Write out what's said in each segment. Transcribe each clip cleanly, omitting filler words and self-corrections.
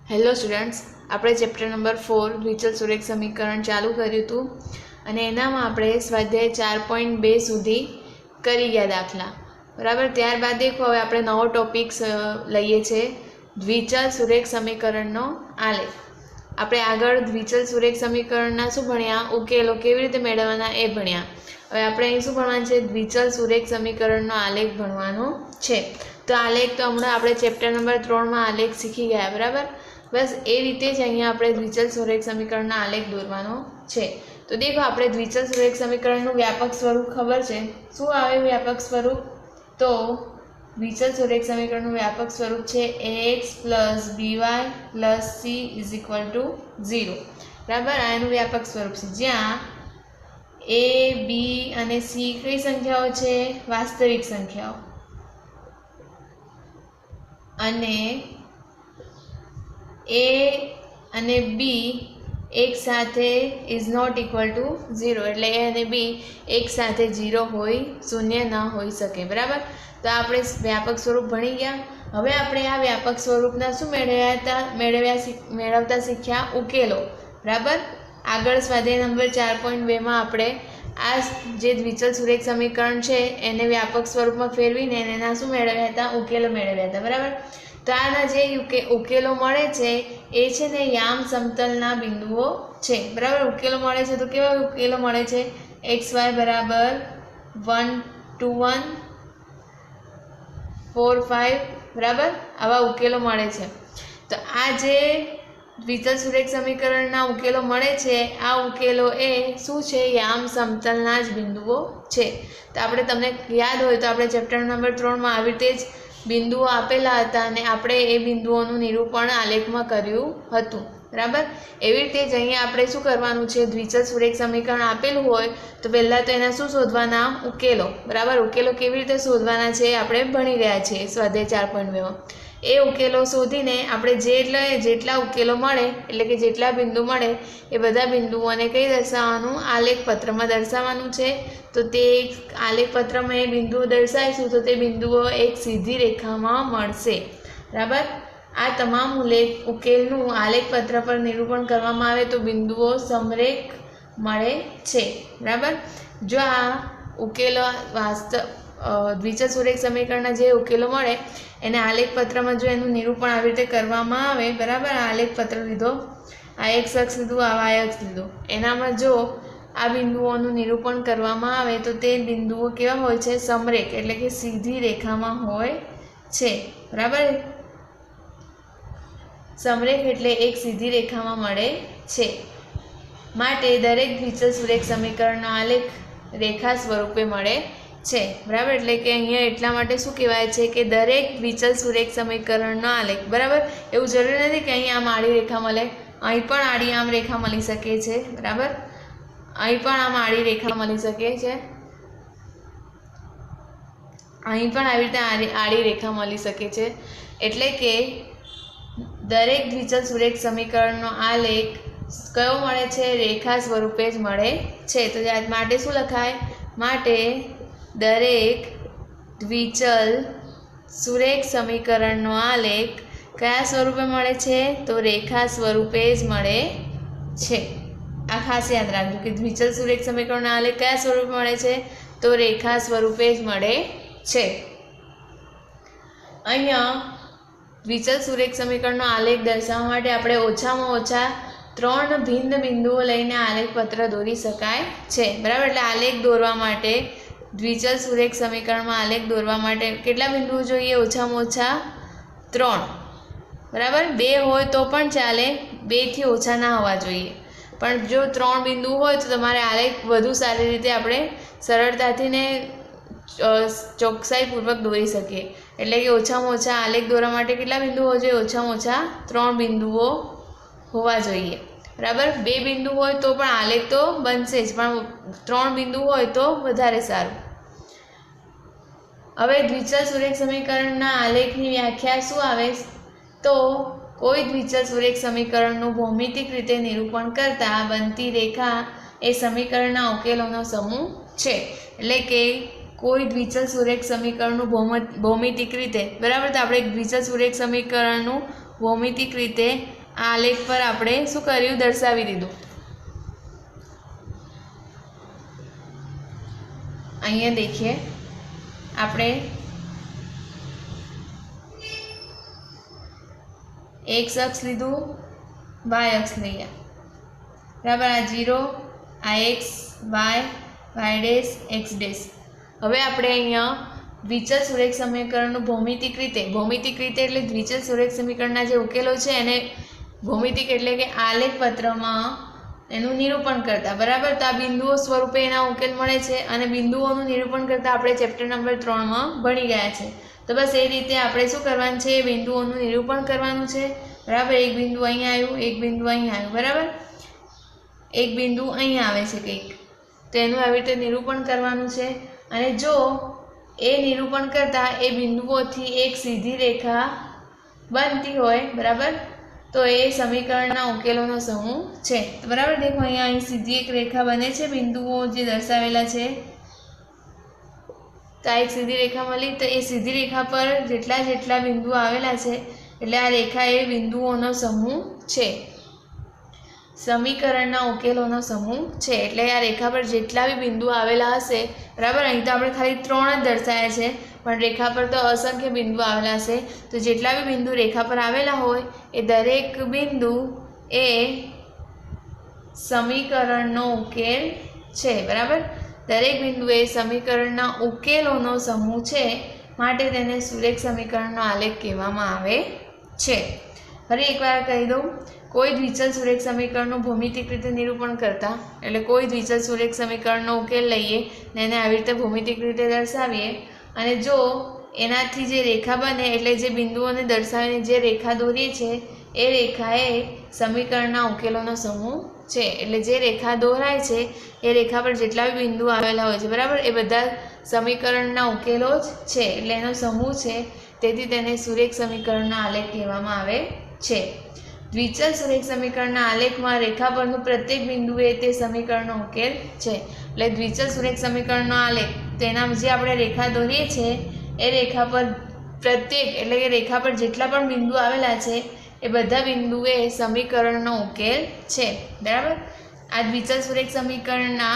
Hello students, આપણે chapter number 4 દ્વિચલ સુરેખ સમીકરણ ચાલુ કર્યું હતું અને એનામાં આપણે સ્વાધ્યાય 4.2 સુધી કરી ગયા દાખલા. બરાબર. ત્યારબાદ દેખો હવે આપણે નવો ટોપિક લઈએ છીએ દ્વિચલ સુરેખ સમીકરણનો આલેખ. આપણે આગળ દ્વિચલ સુરેખ સમીકરણના શું ભણ્યા, ઉકેલો કેવી રીતે મેળવવાના એ ભણ્યા. હવે આપણે અહીં શું ભણવાનું છે, દ્વિચલ સુરેખ સમીકરણનો આલેખ ભણવાનો છે. તો આલેખ તો હમણાં આપણે ચેપ્ટર નંબર 3માં આલેખ શીખી ગયા. બરાબર. બસ એ રીતે જ અહીંયા આપણે દ્વિચલ સુરેખ સમીકરણનો આલેખ દોરવાનો છે. તો દેખો, આપણે દ્વિચલ સુરેખ સમીકરણનું વ્યાપક સ્વરૂપ ખબર છે. શું આવે વ્યાપક સ્વરૂપ? તો દ્વિચલ સુરેખ સમીકરણનું વ્યાપક સ્વરૂપ છે ax + by + c = 0. બરાબર. આ એનું વ્યાપક સ્વરૂપ છે, જ્યાં a, b અને c કઈ સંખ્યાઓ છે? વાસ્તવિક સંખ્યાઓ. અને a અને b એક સાથે ઇઝ નોટ ઇક્વલ ટુ 0, એટલે a અને b એક સાથે 0 હોય, શૂન્ય ન હોઈ શકે. બરાબર. તો આપણે વ્યાપક સ્વરૂપ ભણી ગયા. હવે આપણે આ વ્યાપક સ્વરૂપના શું મેળવતા શીખ્યા? ઉકેલો. બરાબર. આગળ સ્વાધ્યાય નંબર 4.2માં આપણે આ જે દ્વિચલ સુરેખ સમીકરણ છે એને વ્યાપક સ્વરૂપમાં ફેરવીને એના શું મેળવ્યા હતા? ઉકેલો મેળવ્યા હતા. બરાબર. તો આના જે ઉકેલો મળે છે એ છે ને યામ સમતલના બિંદુઓ છે. બરાબર. ઉકેલો મળે છે તો કેવા ઉકેલો મળે છે? xy = 1, 2, 1, 4, 5. બરાબર. આવા ઉકેલો મળે છે. તો આ જે દ્વિચલ સુરેખ સમીકરણના ઉકેલો મળે છે, આ ઉકેલો એ શું છે? યામ સમતલના જ બિંદુઓ છે. તો તમને યાદ હોય તો આપણે ચેપ્ટર નંબર 3માં આવી રીતે જ બિંદુઓ આપેલા હતા અને આપણે એ બિંદુઓનું નિરૂપણ આલેખમાં કર્યું હતું. બરાબર. એવી રીતે જ અહીંયા આપણે શું કરવાનું છે, દ્વિચલ સુરેખ સમીકરણ આપેલું હોય તો પહેલાં તો એના શું શોધવાના? ઉકેલો. બરાબર. ઉકેલો કેવી રીતે શોધવાના છે આપણે ભણી ગયા છીએ સ્વાધ્યાય 4.2માં. એ ઉકેલો શોધીને આપણે જેટલા ઉકેલો મળે, એટલે કે જેટલા બિંદુ મળે એ બધા બિંદુઓને કઈ દર્શાવવાનું? આલેખપત્રમાં દર્શાવવાનું છે. તો તે આલેખપત્રમાં એ બિંદુઓ દર્શાવીશું તો તે બિંદુઓ એક સીધી રેખામાં મળશે. બરાબર. આ તમામ ઉકેલનું આલેખપત્ર પર નિરૂપણ કરવામાં આવે તો બિંદુઓ સમરેખ મળે છે. બરાબર. જો આ ઉકેલો દ્વિચલ સુરેખ સમીકરણના જે ઉકેલો મળે એને આલેખપત્રમાં જો એનું નિરૂપણ આવી રીતે કરવામાં આવે. બરાબર. આ આલેખપત્ર લીધો, આ x અક્ષ લીધું, આ y અક્ષ લીધું, એનામાં જો આ બિંદુઓનું નિરૂપણ કરવામાં આવે તો તે બિંદુઓ કેવા હોય છે? સમરેખ, એટલે કે સીધી રેખામાં હોય છે. બરાબર. સમરેખ એટલે એક સીધી રેખામાં મળે છે. માટે દરેક દ્વિચલ સુરેખ સમીકરણનો આલેખ રેખા સ્વરૂપે મળે છે. બરાબર. એટલે કે અહીંયા એટલા માટે શું કહેવાય છે કે દરેક દ્વિચલ સુરેખ સમીકરણનો આલેખ. બરાબર. એવું જરૂરી નથી કે અહીં આમ આડી રેખા મળે, અહીં પણ આડી આમ રેખા મળી શકે છે. બરાબર. અહીં પણ આમ આડી રેખા મળી શકે છે, અહીં પણ આવી રીતે આડી રેખા મળી શકે છે. એટલે કે દરેક દ્વિચલ સુરેખ સમીકરણનો આલેખ કયો મળે છે? રેખા સ્વરૂપે જ મળે છે. તો માટે શું લખાય? માટે દરેક દ્વિચલ સુરેખ સમીકરણનો આલેખ કયા સ્વરૂપે મળે છે? તો રેખા સ્વરૂપે જ મળે છે. આ ખાસ યાદ રાખજો કે દ્વિચલ સુરેખ સમીકરણનો આલેખ કયા સ્વરૂપે મળે છે? તો રેખા સ્વરૂપે જ મળે છે. અહીંયા દ્વિચલ સુરેખ સમીકરણનો આલેખ દર્શાવવા માટે આપણે ઓછામાં ઓછા 3 ભિન્ન બિંદુઓ લઈને આલેખપત્ર દોરી શકાય છે. બરાબર. એટલે આલેખ દોરવા માટે દ્વિચલ સુરેખ સમીકરણમાં આલેખ દોરવા માટે કેટલા બિંદુઓ જોઈએ? ઓછામાં ઓછા 3. બરાબર. 2 હોય તો પણ ચાલે, 2 થી ઓછા ના હોવા જોઈએ. પણ જો 3 બિંદુ હોય તો તમારે આલેખ વધુ સારી રીતે આપણે સરળતાથી ને ચોકસાઈપૂર્વક દોરી શકીએ. એટલે કે ઓછામાં ઓછા આલેખ દોરવા માટે કેટલા બિંદુઓ હોવા જોઈએ? ઓછામાં ઓછા 3 બિંદુઓ હોવા જોઈએ. બરાબર. 2 બિંદુ હોય તો પણ આલેખ તો બનશે જ, પણ 3 બિંદુ હોય તો વધારે સારું. હવે દ્વિચલ સુરેખ સમીકરણના આલેખની વ્યાખ્યા શું આવે? તો કોઈ દ્વિચલ સુરેખ સમીકરણનું ભૌમિતિક રીતે નિરૂપણ કરતા બનતી રેખા એ સમીકરણના ઉકેલોનો સમૂહ છે. એટલે કે કોઈ દ્વિચલ સુરેખ સમીકરણનું ભૌમિતિક રીતે, બરાબર. તો આપણે દ્વિચલ સુરેખ સમીકરણનું ભૌમિતિક રીતે આ આલેખ પર આપણે શું કર્યું, દર્શાવી દીધું। અહીંયા देखिए આપણે एक्स अक्ष लीधु, वाय अक्ष लईए बराबर। आ 0 आ एक्स वाय वाय डेश एक्स डेश। हवे आपणे अहींया द्विचल सुरेख समीकरणनुं भौमितिक रीते एटले द्विचल सुरेख समीकरणना जे उकेलो छे एने भौमितिक एटले के आलेख पत्रमां एनुं निरूपण करता बराबर। तो आ बिंदुओ स्वरूपे एना उकेल मळे छे अने बिंदुओनुं निरूपण करता आपणे चेप्टर नंबर 3 मां भणी गया छे। तो बस ए रीते आपणे शुं करवानुं छे, बिंदुओनुं निरूपण करवानुं छे बराबर। एक बिंदु अहीं आव्युं, एक बिंदु अहीं आव्युं बराबर। एक बिंदु अहीं आवे छे कंईक, तो एनुं આવી રીતે નિરૂપણ કરવાનું છે। અને જો એ નિરૂપણ કરતા એ બિંદુઓથી એક સીધી રેખા બનતી હોય બરાબર, તો એ સમીકરણના ઉકેલોનો સમૂહ છે। તો બરાબર દેખો અહીંયા અહીં સીધી એક રેખા બને છે, બિંદુઓ જે દર્શાવેલા છે। તો આ એક સીધી રેખા મળી, તો એ સીધી રેખા પર જેટલા જેટલા બિંદુઓ આવેલા છે એટલે આ રેખા એ બિંદુઓનો સમૂહ છે, समीकरणना उकेलोनो समूह छे। एटले आ रेखा पर जेटला बी बिंदु आवेला हशे बराबर, अहीं तो आपणे खाली 3 ज दर्शाव्या छे पण रेखा पर तो असंख्य बिंदु आवेला हशे। तो जेटला बी बिंदु रेखा पर आवेला होय ए दरेक बिंदु ए समीकरणनो उकेल छे बराबर। दरेक बिंदु ए समीकरणना उकेलोनो समूह छे, माटे तेने सुरेख समीकरणनो आलेख कहेवामां आवे छे। फरी एकवार कही दऊं, कोई द्विचल सुरेख समीकरणनुं भौमितिक रीते निरूपण करता एटले कोई द्विचल सुरेख समीकरणनो उकेल लईए ने एने आवी रीते भौमितिक रीते दर्शावीए अने जो एनाथी जे रेखा बने एटले जे बिंदुओने दर्शावीने जे रेखा दोरीए छे ए रेखा ए समीकरणना उकेलोनो समूह छे। एटले जे रेखा दोराय छे ए रेखा पर जेटला बी बिंदु आवेला होय छे बराबर, ए बधा समीकरणना उकेलो ज छे एटले एनो समूह छे, तेथी तेने सुरेख समीकरणनो आलेख कहेवामां आवे छे। द्विचल सुरेख समीकरणना आलेखमां रेखा परनुं प्रत्येक बिंदु ए ते समीकरणनो उकेल छे। એટલે દ્વિચલ સુરેખ સમીકરણનો આલેખ તેના જે આપણે રેખા દોરીએ છે એ રેખા પર પ્રત્યેક એટલે કે રેખા પર જેટલા પણ બિંદુ આવેલા છે એ બધા બિંદુએ સમીકરણનો ઉકેલ છે બરાબર। આ દ્વિચલ સુરેખ સમીકરણના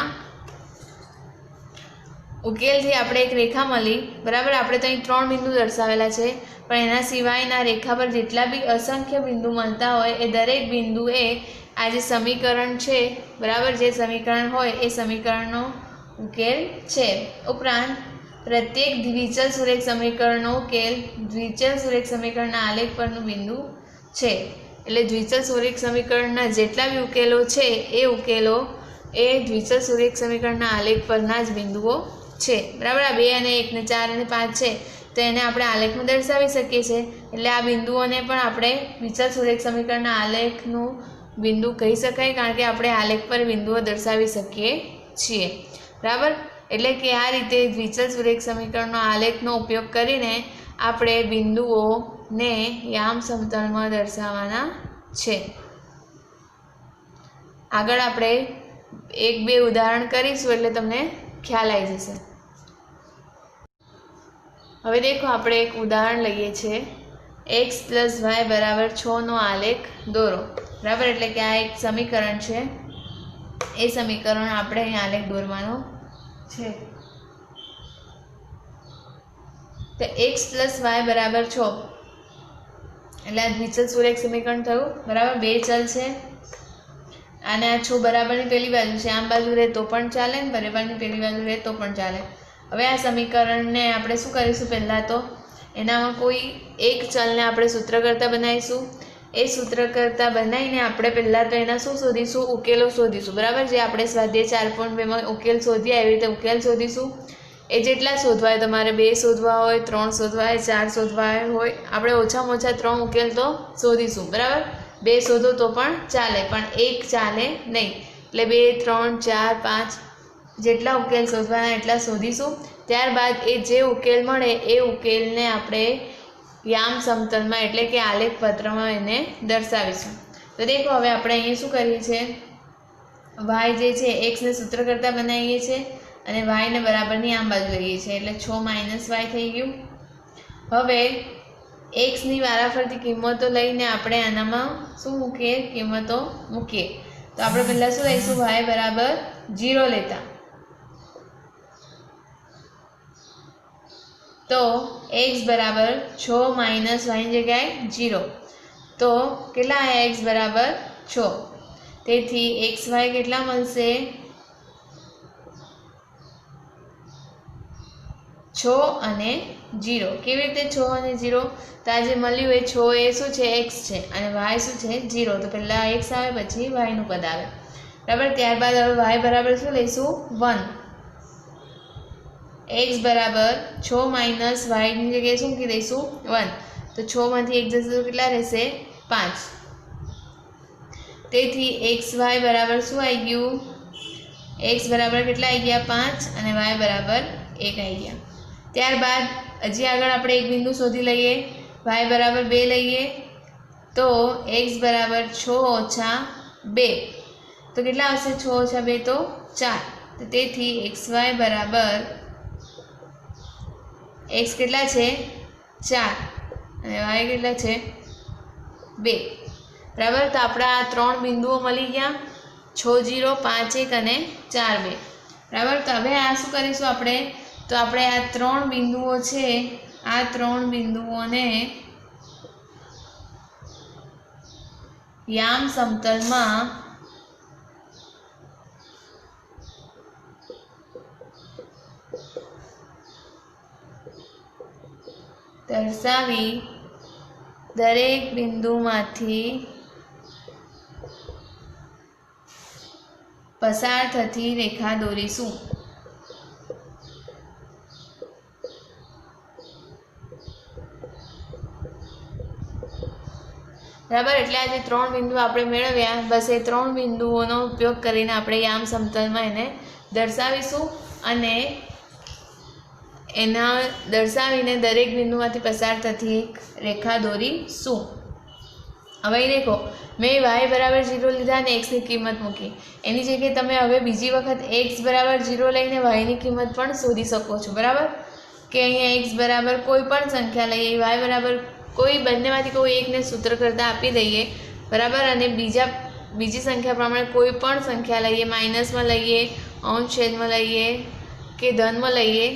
ઉકેલથી આપણે એક રેખા મળી બરાબર। આપણે તો અહીં 3 બિંદુ દર્શાવેલા છે પણ એના સિવાયના રેખા પર જેટલા બી असंख्य बिंदु મળતા હોય એ દરેક બિંદુએ આ જે સમીકરણ છે બરાબર, જે સમીકરણ હોય એ સમીકરણનો ઉકેલ છે। ઉપરાંત પ્રત્યેક દ્વિચલ સુરેખ સમીકરણનો ઉકેલ દ્વિચલ સુરેખ સમીકરણના આલેખ પરનું બિંદુ છે। એટલે દ્વિચલ સુરેખ સમીકરણના જેટલા બી ઉકેલો છે એ ઉકેલો એ દ્વિચલ સુરેખ સમીકરણના આલેખ પરના જ બિંદુઓ છે બરાબર। આ 2 અને 1 ને 4 અને 5 છે तो एने आपणे आलेखमां दर्शावी शकीए छीए। एटले आ बिंदुओने पण आपणे द्विचल सुरेख समीकरणना आलेखनुं बिंदु कही शकाय, कारण के आपणे आलेख पर बिंदुओ दर्शावी शकीए छीए बराबर। एटले के आ रीते द्विचल सुरेख समीकरणनो आलेखनो उपयोग करीने आपणे बिंदुओने याम समतलमां दर्शाववाना छे। आगळ आपणे 1-2 उदाहरण करीशुं एटले तमने ख्याल आई जशे। हवे देखो आपणे एक उदाहरण लईए छे, x + y = 6 नो आलेख दोरो बराबर। एटले के आ एक समीकरण छे, ए समीकरण आपणे अहीं आलेख दोरवानो छे। तो x + y = 6 एटले आ द्विचल सुरेख समीकरण थयुं बराबर। 2 चल छे અને આ 6 બરાબરની પેલી બાજુ છે, આમ બાજુ રહે તો પણ ચાલે ને બરાબરની પેલી બાજુ રહે તો પણ ચાલે। હવે આ સમીકરણને આપણે શું કરીશું, પહેલાં તો એનામાં કોઈ એક ચલને આપણે સૂત્રકર્તા બનાવીશું। એ સૂત્રકર્તા બનાવીને આપણે પહેલાં તો એના શું શોધીશું, ઉકેલો શોધીશું બરાબર। જે આપણે સ્વાધ્યાય 4.2માં ઉકેલ શોધીએ એવી રીતે ઉકેલ શોધીશું। એ જેટલા શોધવા હોય, તમારે 2 શોધવા હોય, 3 શોધવા હોય, 4 શોધવા હોય, આપણે ઓછામાં ઓછા 3 ઉકેલ તો શોધીશું બરાબર। 2 શોધો તો પણ ચાલે પણ 1 ચાલે નહીં, એટલે 2, 3, 4, 5 જેટલા ઉકેલ શોધવાના એટલા શોધીશું। ત્યારબાદ એ જે ઉકેલ મળે એ ઉકેલને આપણે યામ સમતલમાં એટલે કે આલેખ પત્રમાં એને દર્શાવીશું। તો દેખો હવે આપણે અહીંયા શું કરીએ છીએ, y જે છે x ને સૂત્રકર્તા બનાવીએ છીએ અને y ને બરાબરની આમ બાજુ લઈએ છીએ એટલે 6 - y થઈ ગયું। હવે એક્સની વારાફરતી કિંમતો લઈને આપણે આનામાં શું મૂકીએ? કિંમતો મૂકીએ. તો આપણે પહેલાં શું લઈશું? વાય બરાબર 0 લેતા. તો એક્સ બરાબર 6 માઇનસ વાયની જગ્યાએ 0. તો કેટલા આવ્યા? એક્સ બરાબર 6. તેથી એક્સ વાય કેટલા મળશે? 6 અને 0. કેવી રીતે 6 અને 0? તો આ જે મળ્યું એ 6 એ શું છે? એક્સ છે અને વાય શું છે? 0. તો પહેલાં એક્સ આવે પછી વાયનું પદ આવે. બરાબર. ત્યારબાદ હવે વાય બરાબર શું લઈશું? 1. એક્સ બરાબર 6 માઇનસ વાયની જગ્યાએ શું મૂકી દઈશું? 1. તો 6 માંથી 1 જશે તો કેટલા રહેશે? 5. તેથી એક્સ વાય બરાબર શું આવી ગયું? એક્સ બરાબર કેટલા આવી ગયા? 5 અને વાય બરાબર 1 આવી ગયા. ત્યારબાદ હજી આગળ આપણે એક બિંદુ શોધી લઈએ. વાય બરાબર 2 લઈએ તો એક્સ બરાબર 6 ઓછા 2. તો કેટલા આવશે? 6 ઓછા 2 તો 4. તો તેથી એક્સ વાય બરાબર એક્સ કેટલા છે? 4 અને વાય કેટલા છે? 2. બરાબર. તો આપણા આ 3 બિંદુઓ મળી ગયા, 6 0 5 1 અને 4 2. બરાબર. તો હવે આ શું કરીશું આપણે? તો આપણે આ 3 બિંદુઓ છે, આ 3 બિંદુઓને યામ સમતલમાં દર્શાવી દરેક બિંદુમાંથી પસાર થતી રેખા દોરીશું. બરાબર. એટલે આ જે 3 બિંદુ આપણે મેળવ્યા, બસ એ 3 બિંદુઓનો ઉપયોગ કરીને આપણે યામ સમતલમાં એને દર્શાવીશું અને એના દર્શાવીને દરેક બિંદુમાંથી પસાર થતી એક રેખા દોરીશું. હવે દેખો, મેં વાય બરાબર 0 લીધા અને એક્સની કિંમત મૂકી. એની જગ્યાએ તમે હવે બીજી વખત એક્સ બરાબર 0 લઈને વાયની કિંમત પણ શોધી શકો છો. બરાબર. કે અહીંયા એક્સ બરાબર કોઈ પણ સંખ્યા લઈએ, વાય બરાબર કોઈ બંનેમાંથી કોઈ એકને સૂત્ર કરતાં આપી દઈએ. બરાબર. અને બીજી સંખ્યા પ્રમાણે કોઈ પણ સંખ્યા લઈએ, માઇનસમાં લઈએ, અંશ છેદમાં લઈએ કે ધનમાં લઈએ,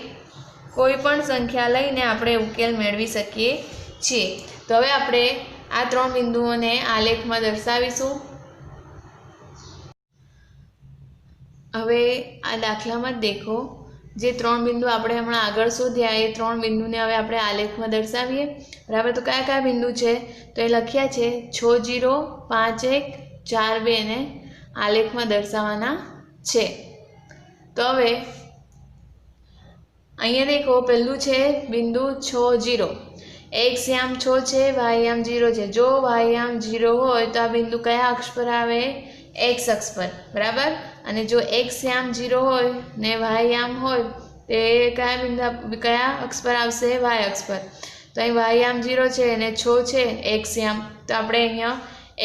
કોઈ પણ સંખ્યા લઈને આપણે ઉકેલ મેળવી શકીએ છીએ. તો હવે આપણે આ 3 બિંદુઓને આલેખમાં દર્શાવીશું. હવે આ દાખલામાં જ દેખો, જે 3 બિંદુ આપણે હમણાં આગળ શોધ્યા એ 3 બિંદુને હવે આપણે આલેખમાં દર્શાવીએ. બરાબર. તો કયા કયા બિંદુ છે? તો એ લખ્યા છે 6 0 5 1 4 2 ને આલેખમાં દર્શાવવાના છે. તો હવે અહીંયા દેખો, પહેલું છે બિંદુ 6 0. એક્સ યામ 6 છે, વાય યામ 0 છે. જો વાય યામ 0 હોય તો આ બિંદુ કયા અક્ષ પર આવે? એક્સ અક્ષ પર. બરાબર. અને જો એક્સ યામ 0 હોય ને વાય યામ હોય તે કયા અક્ષ પર આવશે? વાય અક્ષ પર. તો અહીં વાય યામ 0 છે અને 6 છે એક્સ યામ. તો આપણે અહીંયા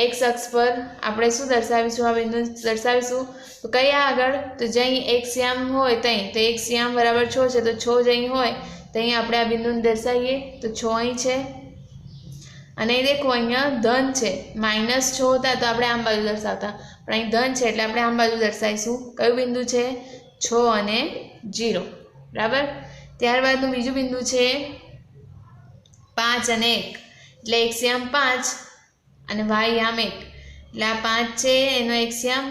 એક્સ અક્ષ પર આપણે શું દર્શાવીશું? આ બિંદુ દર્શાવીશું. તો કયા આગળ? તો જ્યાં એક્સ યામ હોય ત્યાં, તો એક્સ યામ બરાબર 6 છે, તો 6 જ અહીં હોય તો અહીં આપણે આ બિંદુને દર્શાવીએ. તો 6 અહીં છે અને દેખો અહીંયા ધન છે. -6 હતા તો આપણે આમ બાજુ દર્શાવતા, પણ અહીં ધન છે એટલે આપણે આમ બાજુ દર્શાવીશું. કયું બિંદુ છે? 6 અને 0. બરાબર. ત્યારબાદનું બીજું બિંદુ છે 5 અને 1. એટલે એક્સ યામ 5 અને વાય યામ 1. એટલે આ 5 છે એનો એક્સ યામ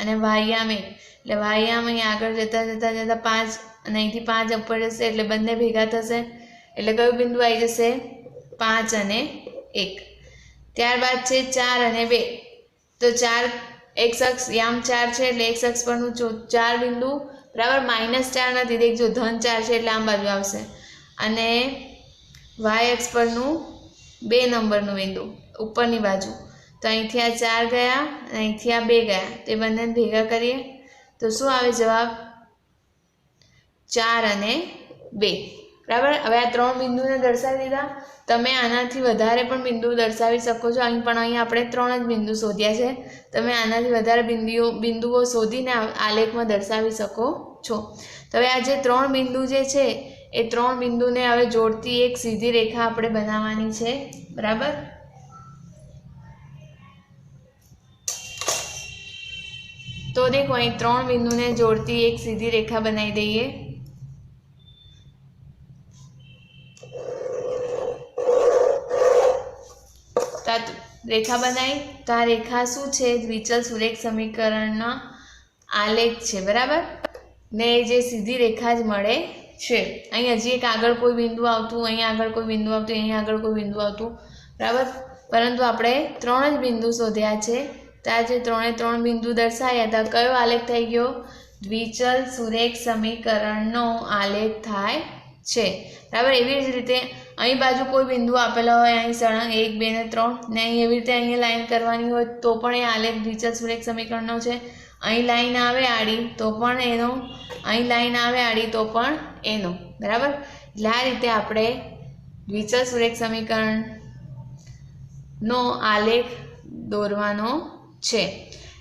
અને વાય યામ 1. એટલે વાય યામ અહીં આગળ જતાં 5 અને અહીંથી 5 ઉપર જશે એટલે બંને ભેગા થશે. એટલે કયું બિંદુ આવી જશે? 5 અને 1. ત્યારબાદ છે 4 અને 2. તો 4 એક્સ અક્ષ યામ 4 છે એટલે એક્સ અક્ષ પરનું 4 બિંદુ. બરાબર. -4 નથી, દેખજો ધન 4 છે એટલે આમ બાજુ આવશે. અને વાય અક્ષ પરનું 2 નંબરનું બિંદુ ઉપરની બાજુ. તો અહીંથી આ 4 ગયા અને અહીંથી આ 2 ગયા, તે બંનેને ભેગા કરીએ તો શું આવે જવાબ? 4 અને 2. બરાબર. હવે આ 3 બિંદુને દર્શાવી દીધા. તમે આનાથી વધારે પણ બિંદુ દર્શાવી શકો છો. અહીં આપણે 3 જ બિંદુ શોધ્યા છે. તમે આનાથી વધારે બિંદુઓ શોધીને આલેખમાં દર્શાવી શકો છો. તો હવે આ જે 3 બિંદુ જે છે એ 3 બિંદુને હવે જોડતી એક સીધી રેખા આપણે બનાવવાની છે, બરાબર। તો દેખો અહીં 3 બિંદુને જોડતી એક સીધી રેખા બનાવી દઈએ। रेखा बनाई तो आ रेखा शू है द्विचल सुरेख समीकरण आलेख है, बराबर ने जे सीधी रेखा ज मळे छे। अहीं हजी एक आगळ कोई बिंदु आवतुं, अहीं आगळ कोई बिंदु आवतुं, अहीं आगळ कोई बिंदु आवतुं, बराबर। परंतु आपणे 3 ज बिंदु शोध्या छे। तो आ जे 3 बिंदु दर्शाव्या तो कयो आलेख थई गयो? द्विचल सुरेख समीकरणनो आलेख थाय छे, बराबर। एवी ज रीते अहीं बाजू कोई बिंदु आपेला होय, अहीं सळंग 1 2 ने 3 ने अहीं एवी रीते अहीं लाइन करवानी होय तो पण ए आलेख द्विचल सुरेख समीकरणनो छे। अहीं लाइन आवे आडी तो पण एनो, अहीं लाइन आवे आडी तो पण एनो, बराबर। એટલે આ રીતે આપણે દ્વિચલ સુરેખ સમીકરણનો આલેખ દોરવાનો છે।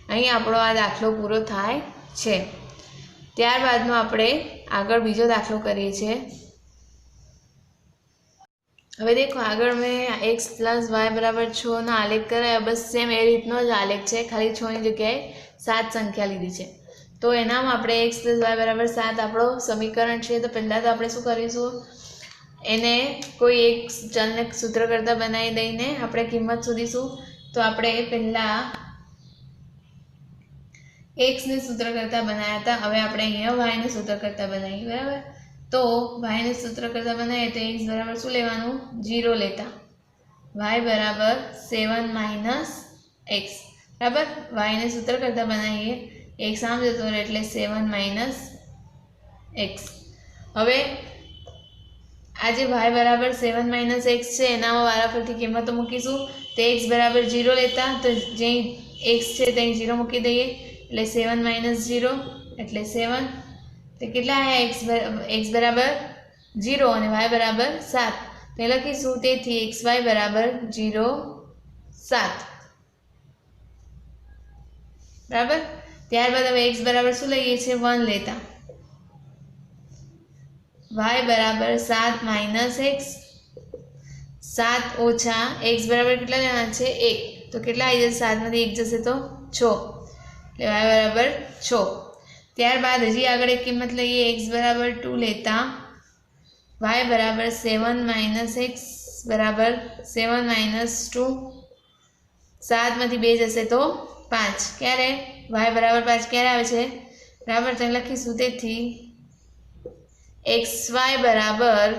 અહીં આપણો આ દાખલો પૂરો થાય છે। ત્યારબાદનો આપણે આગળ બીજો દાખલો કરીએ છીએ। હવે देखो आगळ मैं x + y = 6 નો आलेख कराया, बस सेम ए रीतनो ज आलेख है, खाली 6 ની જગ્યાએ 7 संख्या लीधी है। तो एनामां आपणे x + y = 7 આપણો समीकरण है। तो पहला तो आपणे शुं करीशुं, एने कोई एक चलने सूत्र करता बनावी दईने आपणे किंमत शोधीशुं। तो आपणे पहला x ने सूत्र करता बनाया था, हवे आपणे अहींया y ने सूत्र करता बनावीए, बराबर। तो y ने सूत्र करता बनाए तो x बराबर शू लेवानुं? 0 लेता, y बराबर 7 - x, बराबर। y ने सूत्र करता बनाईए, x आम जतो रहे एटले 7 - x। हवे आज y बराबर 7 - x है, एनामां वाराफरती किंमतो मूकीशुं। तो x बराबर 0 लेता, तो जे x है त्यां 0 मूकी दईए एटले 7 - 0 एटले 7। तो कितला आया? x बराबर 0 और y बराबर 7। तो लखीशुं तेथी xy बराबर 0 7, बराबर। त्यारबाद हवे x बराबर शू लईए छे? 1 लेता, y बराबर 7 - x, 7 ओछा x बराबर कितला लेवाना छे? 1। तो कितला आई जशे? 7 मांथी 1 जशे तो 6, એટલે y बराबर 6। त्यारबाद हजी आगळ एक किंमत लईए, x बराबर 2 लेता, y बराबर 7 - x बराबर 7 - 2, 7 मांथी 2 जशे तो 5, क्यारे? y बराबर 5 क्यारे आवे छे? बराबर। तो लखीशुं तेथी xy बराबर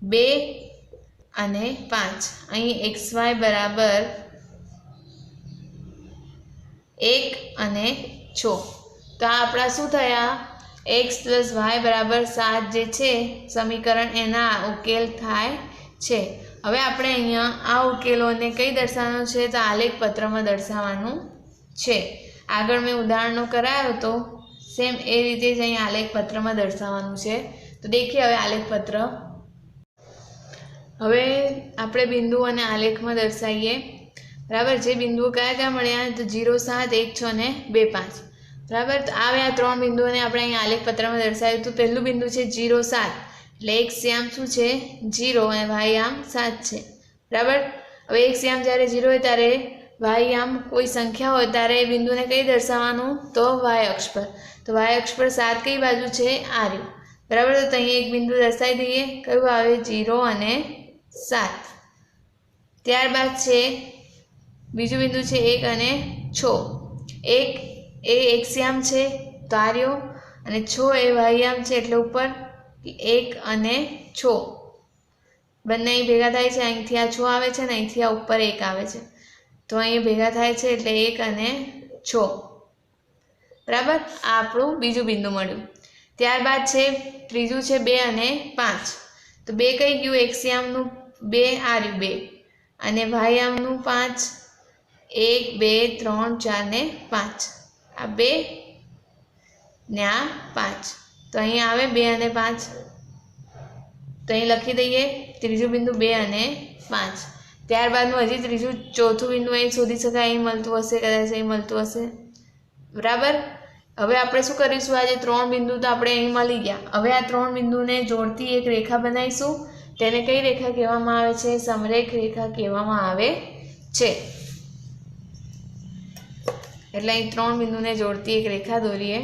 2 અને 5। અહીં xy बराबर 1 અને 6। तो आ आपणा शुं थया? x + y बराबर 7 जे छे समीकरण एना उकेल थाय छे। हवे आपणे अहींया आ उकेलोने कई दर्शाववानुं छे? तो आलेख पत्रमां दर्शाववानुं छे। आगळ मैं उदाहरणों करायो तो सेम ए रीते ज अहीं आलेख पत्रमां दर्शाववानुं छे। तो देखीए हवे आलेख पत्र। हवे आपणे बिंदुओने आलेखमां दर्शावीए, बराबर। जे बिंदुओ क्या क्या मळ्या? तो 0 7 1 6 ने 2 5, बराबर। तो आवे आ 3 बिंदुओने आपणे अहीं आलेख पत्रमां दर्शाव्युं। तो पहेલું बिंदु छे 0 7 એટલે x આમ શું છે 0 અને y આમ 7 છે, બરાબર। હવે x આમ જ્યારે 0 હોય ત્યારે y આમ કોઈ સંખ્યા હોય ત્યારે એ બિંદુને કઈ દર્શાવવાનું? તો y અક્ષ પર। તો y અક્ષ પર 7 કઈ બાજુ છે? આ રહ્યું, બરાબર। તો અહીં એક બિંદુ દર્શાવી દઈએ, કયું આવે? 0 અને 7। ત્યારબાદ છે બીજું બિંદુ છે 1 અને 6। 1 એ x આમ છે તો આ રહ્યો, અને 6 એ y આમ છે એટલે ઉપર 1 અને 6 બંને અહીં ભેગા થાય છે। અહીંથી આ 6 આવે છે ને અહીંથી આ ઉપર 1 આવે છે, તો અહીં ભેગા થાય છે એટલે 1 અને 6, બરાબર। આ આપણું બીજું બિંદુ મળ્યું। ત્યારબાદ છે ત્રીજું છે 2 અને 5। તો 2 કઈ ગયું? x આમનું 2 આ રહ્યું 2, અને y આમનું 5, 1 2 3 4 ને 5, આ 2 ને આ 5। तो अहीं आवे 2 અને 5, तो अहीं लखी दईए त्रीजું बिंदु 2 અને 5। ત્યારબાદનું हजी ત્રીજું ચોથું बिंदु अहीं शोधी शकाय, अहीं मळतुं हशे, कदाच अहीं मळतुं हशे, बराबर। હવે આપણે શું કરીશું, આજે 3 બિંદુ તો આપણે અહીં મળી ગયા. હવે આ 3 બિંદુને જોડતી એક રેખા બનાવીશું. તેને કઈ રેખા કહેવામાં આવે છે? સમરેખ રેખા કહેવામાં આવે છે. એટલે અહીં 3 બિંદુને જોડતી એક રેખા દોરીએ.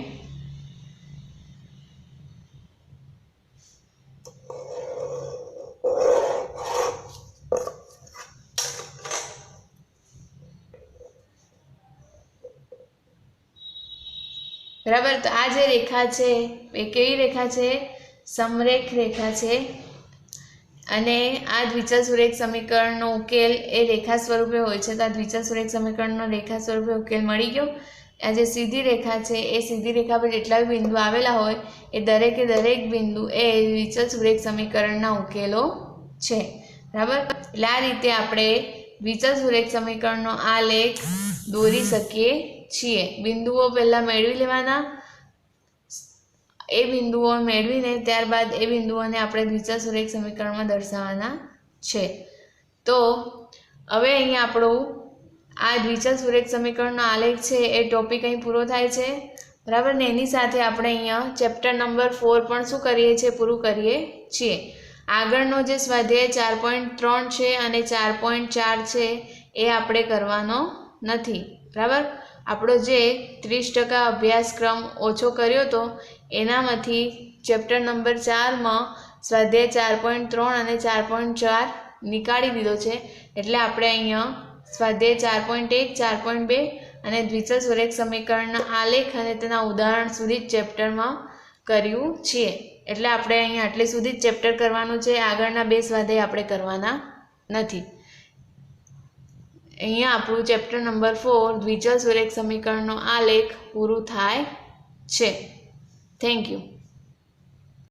બરાબર. તો આ જે રેખા છે એ કેવી રેખા છે? સમરેખ રેખા છે. અને આ દ્વિચલ સુરેખ સમીકરણનો ઉકેલ એ રેખા સ્વરૂપે હોય છે. તો આ દ્વિચલ સુરેખ સમીકરણનો રેખા સ્વરૂપે ઉકેલ મળી ગયો. આ જે સીધી રેખા છે એ સીધી રેખા પર જેટલા બી બિંદુ આવેલા હોય એ દરેકે દરેક બિંદુ એ દ્વિચલ સુરેખ સમીકરણના ઉકેલો છે. બરાબર. એટલે આ રીતે આપણે દ્વિચલ સુરેખ સમીકરણનો આલેખ દોરી શકીએ છીએ. બિંદુઓ પહેલાં મેળવી લેવાના. એ બિંદુઓ મેળવીને ત્યારબાદ એ બિંદુઓને આપણે દ્વિચલ સુરેખ સમીકરણમાં દર્શાવવાના છે. તો હવે અહીંયા આપણું આ દ્વિચલ સુરેખ સ્વરૂપનો આલેખ છે એ ટોપિક અહીં પૂરો થાય છે. બરાબર ને. એની સાથે આપણે અહીંયા ચેપ્ટર નંબર 4 પણ શું કરીએ છીએ? પૂરું કરીએ છીએ. આગળનો જે સ્વાધ્યાય 4.3 છે અને 4.4 છે એ આપણે કરવાનો નથી. બરાબર. આપણો જે 30% અભ્યાસક્રમ ઓછો કર્યો હતો એનામાંથી ચેપ્ટર નંબર 4માં સ્વાધ્યાય 4.3 અને 4.4 નીકાળી દીધો છે. એટલે આપણે અહીંયા સ્વાધ્યાય 4.1, 4.2 અને દ્વિચલ સુરેખ સમીકરણના આલેખ અને તેના ઉદાહરણ સુધી જ ચેપ્ટરમાં કર્યું છે. એટલે આપણે અહીંયા આટલે સુધી જ ચેપ્ટર કરવાનું છે. આગળના 2 સ્વાધ્યાય આપણે કરવાના નથી. અહીંયા આપણું ચેપ્ટર નંબર 4 દ્વિચલ સુરેખ સમીકરણનો આલેખ પૂરું થાય છે. Thank you.